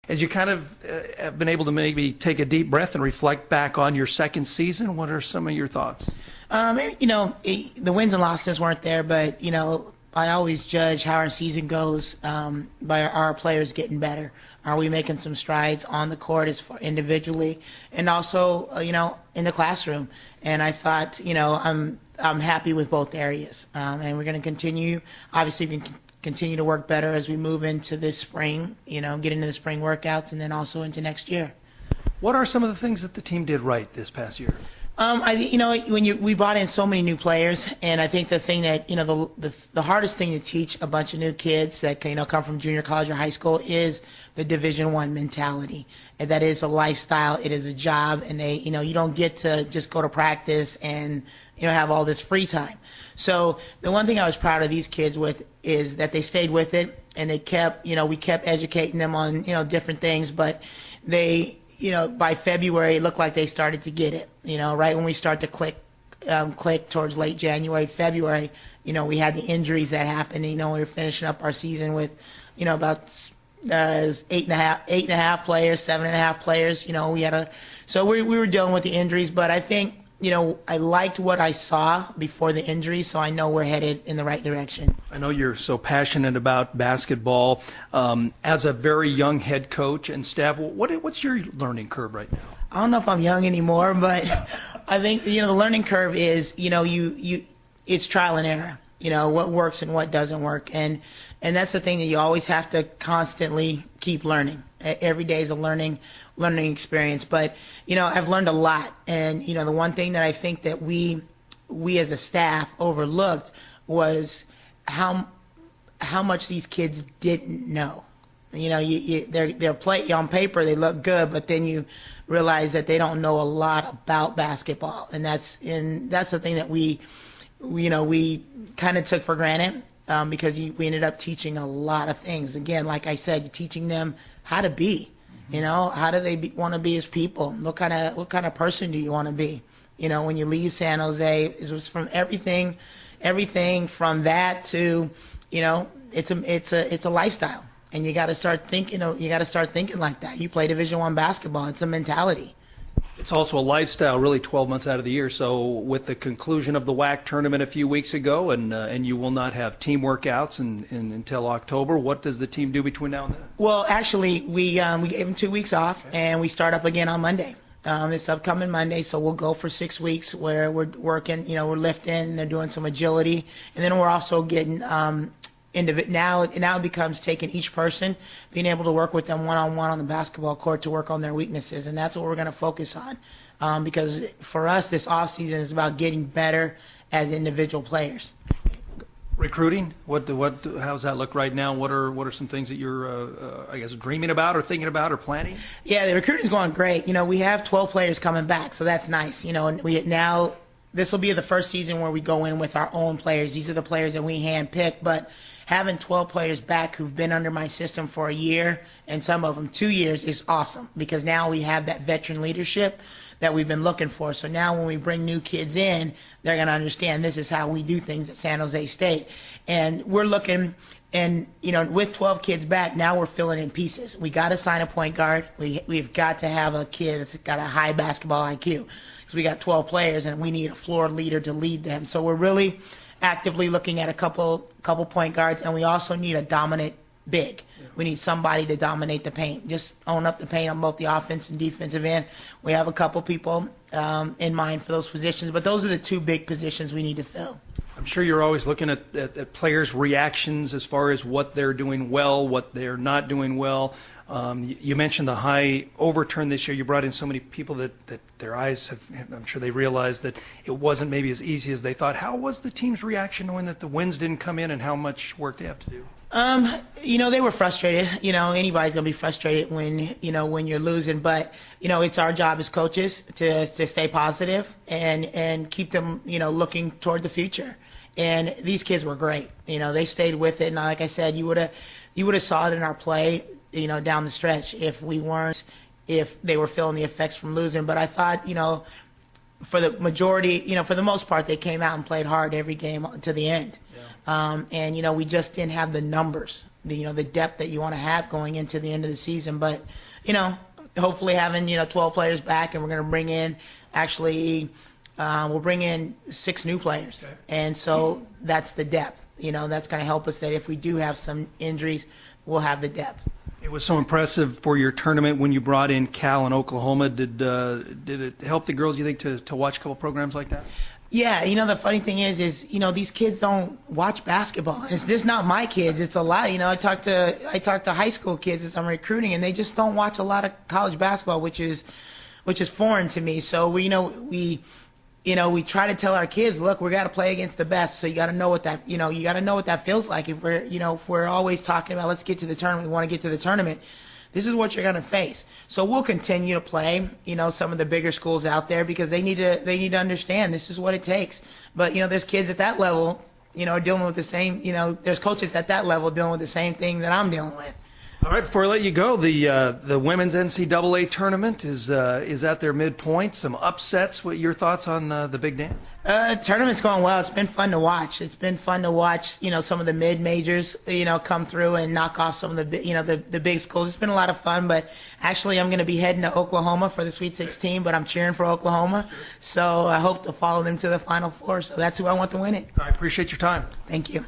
As you kind of have been able to maybe take a deep breath and reflect back on your second season, what are some of your thoughts? The wins and losses weren't there, but, I always judge how our season goes by our players getting better. Are we making some strides on the court as far individually and also, in the classroom? And I thought, I'm happy with both areas. And we're going to continue. Obviously, we can continue to work better as we move into this spring, get into the spring workouts and then also into next year. What are some of the things that the team did right this past year? We brought in so many new players, and I think the thing that the hardest thing to teach a bunch of new kids that come from junior college or high school is the Division I mentality. And that is a lifestyle, it is a job, and you don't get to just go to practice and have all this free time. So the one thing I was proud of these kids with is that they stayed with it, and they kept we kept educating them on different things, but they. By February, it looked like they started to get it. Right when we start to click towards late January, February, we had the injuries that happened. We were finishing up our season with, about 8.5 players, 7.5 players. So we were dealing with the injuries, but I think, I liked what I saw before the injuries, so I know we're headed in the right direction. I know you're so passionate about basketball. As a very young head coach and staff, what's your learning curve right now? I don't know if I'm young anymore, but I think, the learning curve is, it's trial and error. What works and what doesn't work. And that's the thing that you always have to constantly keep learning. Every day is a learning experience. But, I've learned a lot. And, the one thing that I think that we as a staff overlooked was how much these kids didn't know. They're play on paper, they look good, but then you realize that they don't know a lot about basketball. And that's the thing that we kind of took for granted because we ended up teaching a lot of things. Again, like I said, teaching them how to be. How do they want to be as people? What kind of person do you want to be? When you leave San Jose, it was from everything from that to, it's a lifestyle, and you got to start thinking. You got to start thinking like that. You play Division I basketball. It's a mentality. It's also a lifestyle, really 12 months out of the year. So with the conclusion of the WAC tournament a few weeks ago, and you will not have team workouts until October, what does the team do between now and then? Well, actually, we gave them 2 weeks off, and we start up again on Monday. This upcoming Monday, so we'll go for 6 weeks where we're working, we're lifting, they're doing some agility, and then we're also getting now it becomes taking each person, being able to work with them one-on-one on the basketball court to work on their weaknesses, and that's what we're going to focus on because for us this offseason is about getting better as individual players. Recruiting, how's that look right now? What are some things that you're I guess dreaming about or thinking about or planning? Yeah, the recruiting's going great. We have 12 players coming back, so that's nice. And this will be the first season where we go in with our own players. These are the players that we handpick, but having 12 players back who've been under my system for a year and some of them 2 years is awesome because now we have that veteran leadership that we've been looking for. So now when we bring new kids in, they're going to understand this is how we do things at San Jose State. And we're looking, and with 12 kids back, now we're filling in pieces. We got to sign a point guard. We've got to have a kid that's got a high basketball IQ because we got 12 players and we need a floor leader to lead them. So we're really actively looking at a couple point guards, and we also need a dominant big. We need somebody to dominate the paint, just own up the paint on both the offense and defensive end. We have a couple people in mind for those positions, but those are the two big positions we need to fill. I'm sure you're always looking at players' reactions as far as what they're doing well, what they're not doing well. You mentioned the high overturn this year. You brought in so many people that their eyes have, I'm sure they realized that it wasn't maybe as easy as they thought. How was the team's reaction knowing that the wins didn't come in and how much work they have to do? They were frustrated. Anybody's gonna be frustrated when you're losing, but it's our job as coaches to stay positive and keep them looking toward the future. And these kids were great. They stayed with it, and like I said, you would have saw it in our play down the stretch if they were feeling the effects from losing. But I thought for the majority, for the most part, they came out and played hard every game to the end. And we just didn't have the numbers, the depth that you want to have going into the end of the season. But hopefully having 12 players back, and we're going to bring in we'll bring in 6 new players, okay. And so that's the depth. That's going to help us, that if we do have some injuries, we'll have the depth. It was so impressive for your tournament when you brought in Cal and Oklahoma. Did it help the girls, you think, to watch a couple programs like that? Yeah, the funny thing is these kids don't watch basketball. It's just not my kids. It's a lot. I talk to high school kids as I'm recruiting, and they just don't watch a lot of college basketball, which is foreign to me. So we try to tell our kids, look, we got to play against the best. So you got to know what that you got to know what that feels like. If we're always talking about, let's get to the tournament, we want to get to the tournament. This is what you're going to face. So we'll continue to play, some of the bigger schools out there, because they need to understand this is what it takes. But there's kids at that level, dealing with the same. There's coaches at that level dealing with the same thing that I'm dealing with. All right, before I let you go, the women's NCAA tournament is at their midpoint. Some upsets. What your thoughts on the big dance? Tournament's going well. It's been fun to watch. It's been fun to watch. Some of the mid majors, come through and knock off some of the the big schools. It's been a lot of fun. But actually, I'm going to be heading to Oklahoma for the Sweet 16. But I'm cheering for Oklahoma, so I hope to follow them to the Final Four. So that's who I want to win it. I appreciate your time. Thank you.